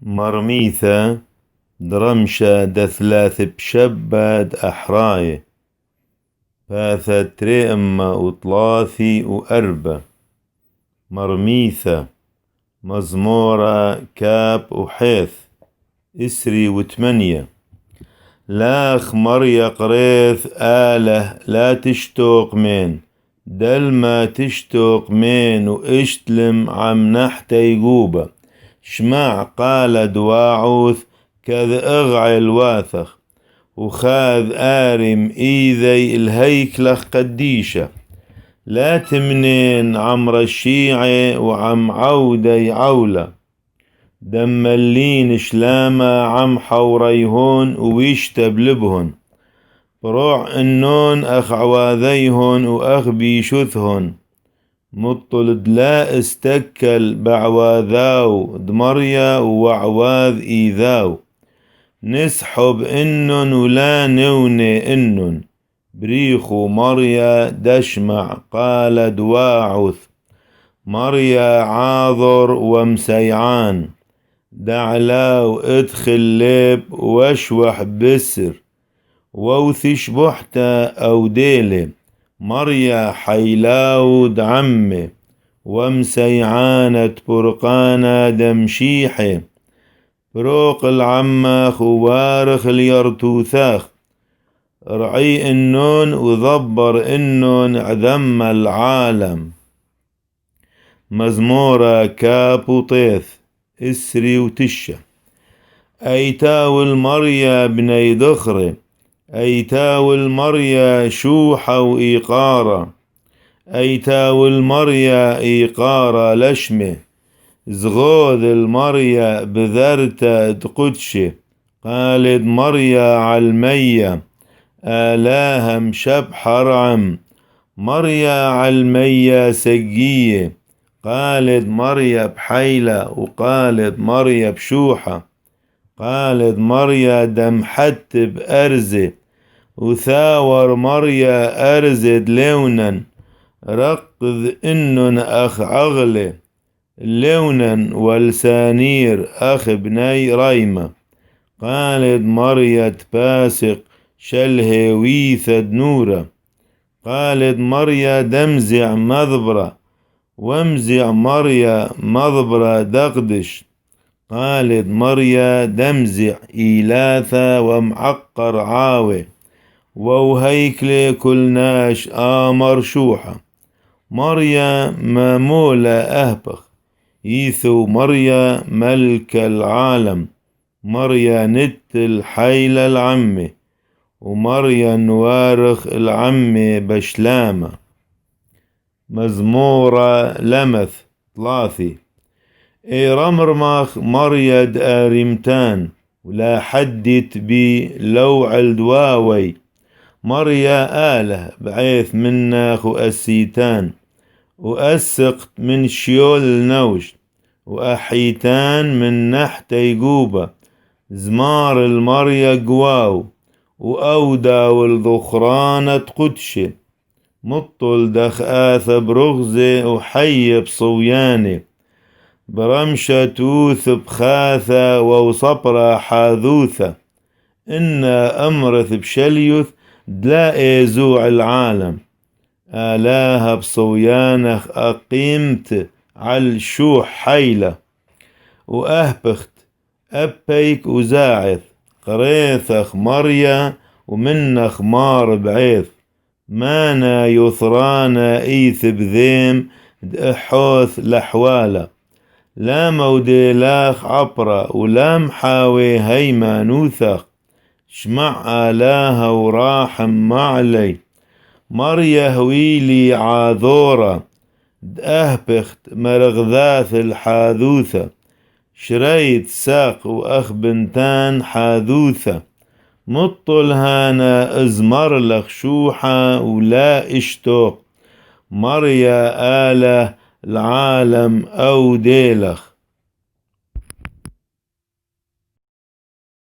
مرميثة درمشة دثلاث بشبد أحراي باثة تريم وطلاثي وأربة مرميثة مزمورة كاب وحيث إسري وثمانية لاخ مريا قريث آله لا تشتوق مين دل ما تشتوق مين واشتلم عم نحت يقوبة شمع قال دواعوث كذ اغعي الواثخ وخاذ آرم إيذي الهيكلخ قديشة لا تمنين عمر الشيعي وعم عودي عولة دملين شلامة عم حوريهون ويشتب لبهن بروع النون أخ عواذيهن وأخ بيشثهن مطلد لا استكل بعواذاو دمريا وعواذ إيذاو نسحب إنن ولا نوني إنن بريخو مريا دشمع قال دواعث مريا عاذر ومسيعان دعلاو ادخل لب واشوح بسر ووثش بحتا أو ديلي مريا حيلاو دعمي ومسيعانة برقانا دمشيحي بروق العماخ وبارخ اليرتوثاخ رعي النون وضبر النون عذم العالم مزمورة كاب وطيث إسري وتشة أيتاو المريا بني دخري أيتاو المريا شوحة وإيقارة أيتاو المريا إيقارة لشمه زغوذ المريا بذرتا تقدشي قالد مريا علمية آلاها مشب حرعم مريا علمية سقية قالد مريا بحيلة وقالد مريا بشوحة قالد مريا دمحت بأرزة وثاور مريا أرزد لونا رقذ إنن أخ عغلي لونا والسانير أخ بني ريمة قالد مريا تباسق شلهويثة نورة قالد مريا دمزع مذبرة وامزع مريا مذبرة دقدش قالد مريا دمزع إيلاثة ومعقر عاوي ووهيكلي كل ناش آمر شوحة مريا مامولة أهبخ إيثو مريا ملك العالم مريا نت الحيل العمي ومريا نوارخ العمي بشلامة مزمورة لمث ثلاثي اي رمرماخ مريا دارمتان ولا حدت بي لوع الدواوي مريا آله بعيث مناخ وأسيتان وأسقت من شيول النوش وأحيتان من نحت يقوبة زمار المريا قواو وأودا والذخرانة قدشي مطل دخآث برغزة وحي بصوياني برمشة توث بخاثة وصبرة حاذوثة إنا أمرث بشليث دلا زوع العالم آلاها بصويانخ أقيمت على شوح حيلة وأهبخت أبيك وزاعث قريثخ مريا ومنخ مار بعيث مانا يثرانا إيث بذيم دأحوث لحوالة لا موديلاخ عبرة ولا محاوي هيما نوثخ شمع آلاها وراحم معلي مريا هويلي عاذورة دأهبخت مرغذاث الحاذوثة شريت ساق وأخ بنتان حاذوثة مطل هانا ازمر لخ شوحة ولا اشتوق مريا آله العالم أو ديلخ